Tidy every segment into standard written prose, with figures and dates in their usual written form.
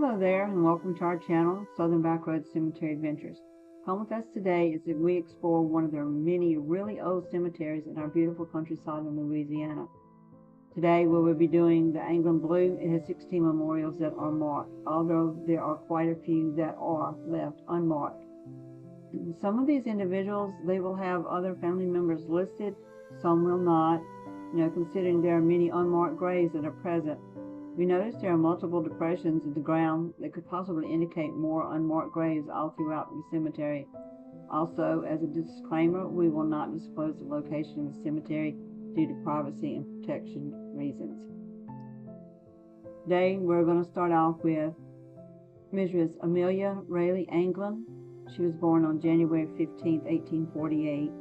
Hello there, and welcome to our channel, Southern Backroads Cemetery Adventures. Come with us today as we explore one of the many really old cemeteries in our beautiful countryside in Louisiana. Today we will be doing the Anglin Bellue. It has 16 memorials that are marked, although there are quite a few that are left unmarked. Some of these individuals, they will have other family members listed, some will not, considering there are many unmarked graves that are present. We notice there are multiple depressions in the ground that could possibly indicate more unmarked graves all throughout the cemetery. Also, as a disclaimer, we will not disclose the location of the cemetery due to privacy and protection reasons. Today, we're going to start off with Mrs. Amelia Rayleigh Anglin. She was born on January 15, 1848,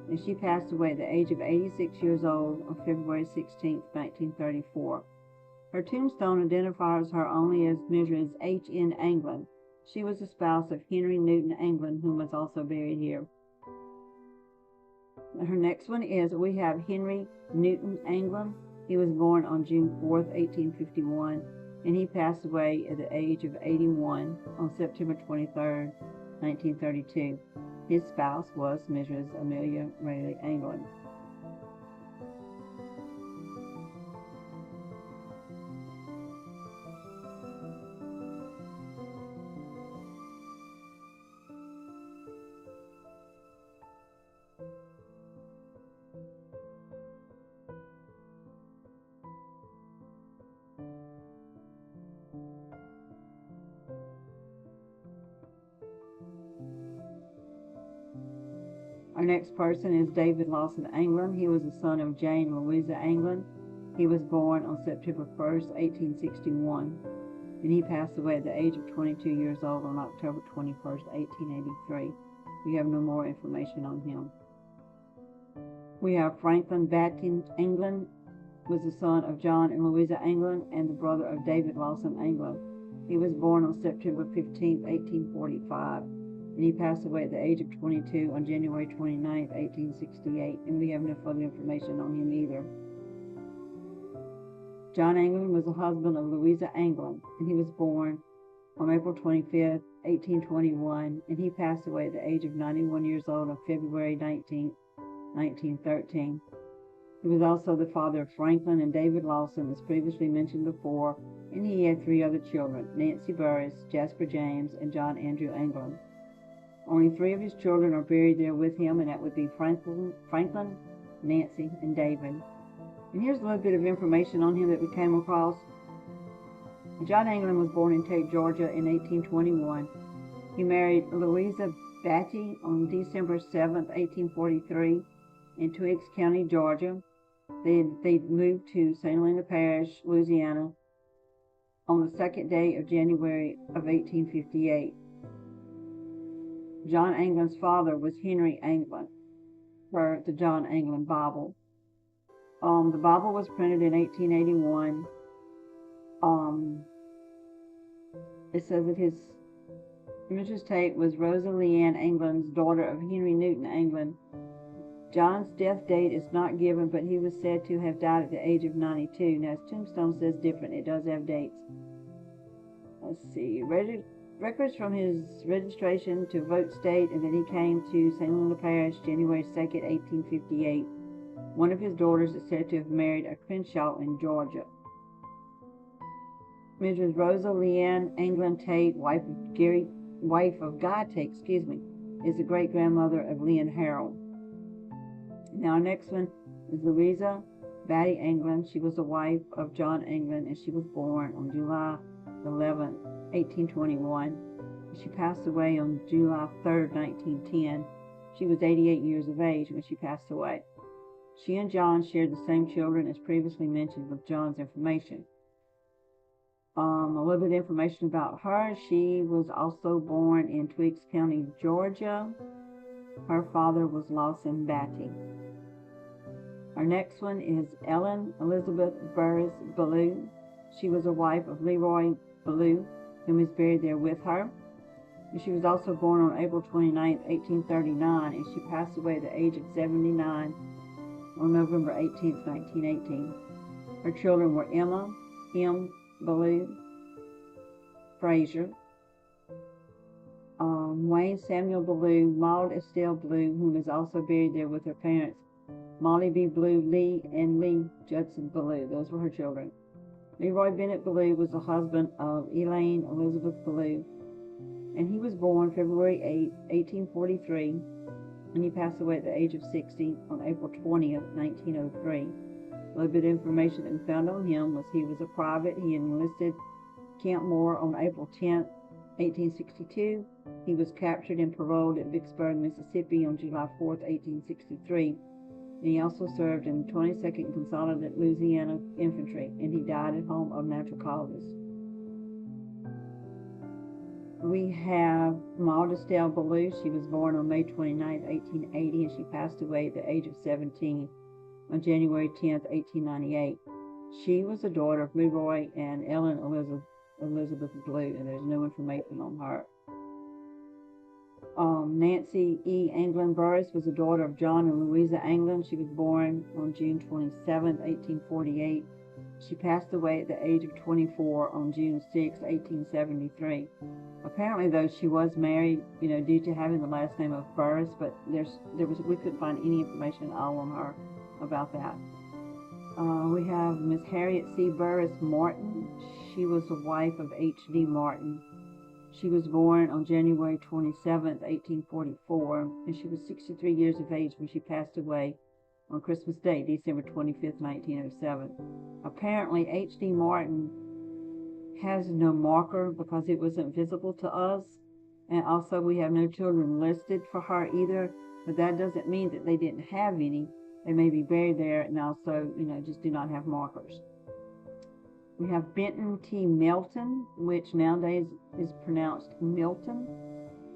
and she passed away at the age of 86 years old on February 16, 1934. Her tombstone identifies her only as Mrs. H.N. Anglin. She was the spouse of Henry Newton Anglin, who was also buried here. Her next one is we have Henry Newton Anglin. He was born on June 4, 1851, and he passed away at the age of 81 on September 23, 1932. His spouse was Mrs. Amelia Rayleigh Anglin. Our next person is David Lawson Anglin. He was the son of Jane and Louisa Anglin. He was born on September 1st, 1861, and he passed away at the age of 22 years old on October 21st, 1883. We have no more information on him. We have Franklin Battin Anglin, was the son of John and Louisa Anglin and the brother of David Lawson Anglin. He was born on September 15, 1845. And he passed away at the age of 22 on January 29, 1868, and we have no further information on him either. John Anglin was the husband of Louisa Anglin, and he was born on April 25, 1821, and he passed away at the age of 91 years old on February 19, 1913. He was also the father of Franklin and David Lawson, as previously mentioned before, and he had 3 other children, Nancy Burris, Jasper James, and John Andrew Anglin. Only 3 of his children are buried there with him, and that would be Franklin, Nancy, and David. And here's a little bit of information on him that we came across. John Anglin was born in Tate, Georgia in 1821. He married Louisa Batty on December 7, 1843 in Twiggs County, Georgia. They moved to St. Helena Parish, Louisiana on the 2nd day of January of 1858. John Anglin's father was Henry Anglin, per the John Anglin Bible. The Bible was printed in 1881. It says that his Mrs. Tate was Rosa Leanne Anglin's daughter of Henry Newton Anglin. John's death date is not given, but he was said to have died at the age of 92. Now, his tombstone says different. It does have dates. Let's see. Records from his registration to vote state, and then he came to St. Helena Parish January 2, 1858. One of his daughters is said to have married a Crenshaw in Georgia. Mrs. Rosa Leanne Anglin Tate, wife of Guy Tate, is the great-grandmother of Leon Harold. Now, our next one is Louisa Batty Anglin. She was the wife of John Anglin, and she was born on July 11, 1821. She passed away on July 3, 1910. She was 88 years of age when she passed away. She and John shared the same children as previously mentioned with John's information. A little bit of information about her. She was also born in Twiggs County, Georgia. Her father was Lawson Batty. Our next one is Ellen Elizabeth Burris Bellue. She was a wife of Leroy Bellue, whom is buried there with her. And she was also born on April 29, 1839, and she passed away at the age of 79 on November 18, 1918. Her children were Emma M. Bellue, Frazier, Wayne Samuel Bellue, Maud Estelle Bellue, whom is also buried there with her parents, Molly B. Bellue Lee, and Lee Judson Bellue. Those were her children. Leroy Bennett Bellue was the husband of Elaine Elizabeth Bellue, and he was born February 8, 1843, and he passed away at the age of 60 on April 20th, 1903. A little bit of information that we found on him was he was a private. He enlisted Camp Moore on April 10th, 1862. He was captured and paroled at Vicksburg, Mississippi on July 4th, 1863. And he also served in the 22nd Consolidated Louisiana Infantry, and he died at home of natural causes. We have Maud Estelle Bellue. She was born on May 29, 1880, and she passed away at the age of 17 on January 10, 1898. She was the daughter of Leroy and Ellen Elizabeth Bellue, and there's no information on her. Nancy E. Anglin Burris was the daughter of John and Louisa Anglin. She was born on June 27, 1848. She passed away at the age of 24 on June 6, 1873. Apparently, though, she was married, due to having the last name of Burris, but we couldn't find any information at all on her about that. We have Miss Harriet C. Burris Martin. She was the wife of H.D. Martin. She was born on January 27, 1844, and she was 63 years of age when she passed away on Christmas Day, December 25, 1907. Apparently, H.D. Martin has no marker because it wasn't visible to us, and also we have no children listed for her either, but that doesn't mean that they didn't have any. They may be buried there and also, just do not have markers. We have Benton T. Melton, which nowadays is pronounced Milton.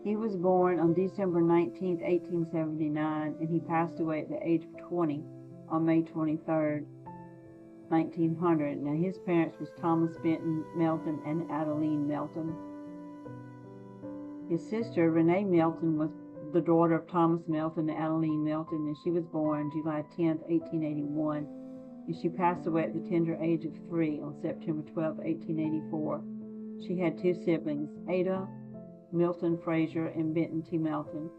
He was born on December 19, 1879, and he passed away at the age of 20 on May 23, 1900. Now, his parents was Thomas Benton Melton and Adeline Melton. His sister, Renee Melton, was the daughter of Thomas Melton and Adeline Melton, and she was born July 10, 1881. And she passed away at the tender age of 3 on September 12, 1884. She had two siblings, Ada Milton Frazier and Benton T. Melton.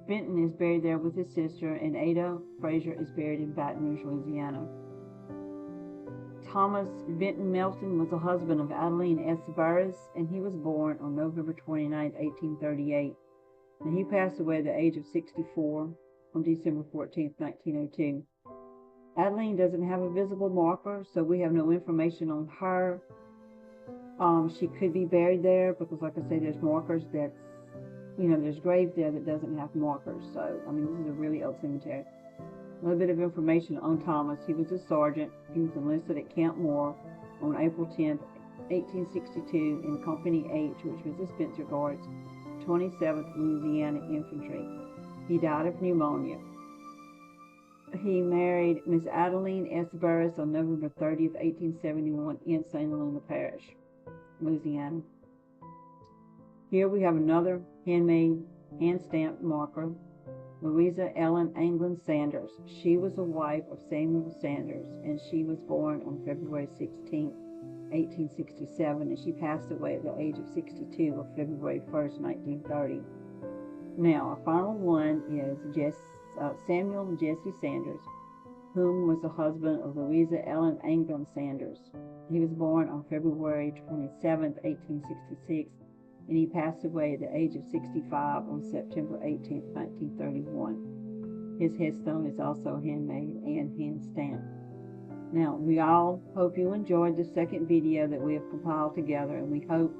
Benton is buried there with his sister, and Ada Frazier is buried in Baton Rouge, Louisiana. Thomas Benton Melton was the husband of Adeline S. Burris, and he was born on November 29, 1838. And he passed away at the age of 64 on December 14, 1902. Adeline doesn't have a visible marker, so we have no information on her. She could be buried there because, like I say, there's markers that's, there's graves there that doesn't have markers. So, this is a really old cemetery. A little bit of information on Thomas. He was a sergeant. He was enlisted at Camp Moore on April 10, 1862 in Company H, which was the Spencer Guards, 27th Louisiana Infantry. He died of pneumonia. He married Miss Adeline S. Burris on November 30, 1871 in St. Helena Parish, Louisiana. Here we have another handmade, hand-stamped marker, Louisa Ellen Anglin Sanders. She was the wife of Samuel Sanders, and she was born on February 16, 1867, and she passed away at the age of 62 on February 1st, 1930. Now, our final one is Samuel Jesse Sanders, whom was the husband of Louisa Ellen Anglin Sanders. He was born on February 27, 1866, and he passed away at the age of 65 on September 18, 1931. His headstone is also handmade and hand-stamped. Now, we all hope you enjoyed the second video that we have compiled together, and we hope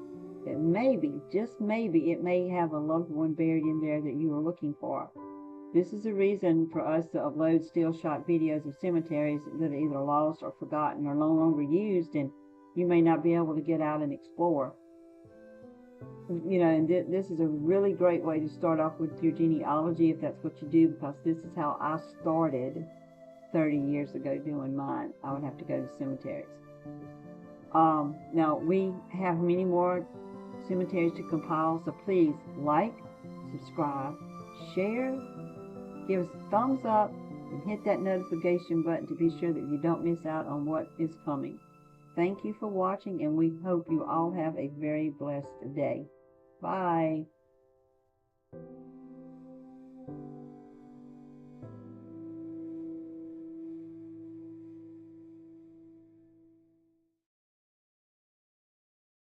that maybe, just maybe, it may have a loved one buried in there that you are looking for. This is the reason for us to upload still shot videos of cemeteries that are either lost or forgotten or no longer used, and you may not be able to get out and explore. And this is a really great way to start off with your genealogy if that's what you do, because this is how I started 30 years ago doing mine. I would have to go to cemeteries. Now, we have many more cemeteries to compile, so please like, subscribe, share, give us a thumbs up, and hit that notification button to be sure that you don't miss out on what is coming. Thank you for watching, and we hope you all have a very blessed day. Bye.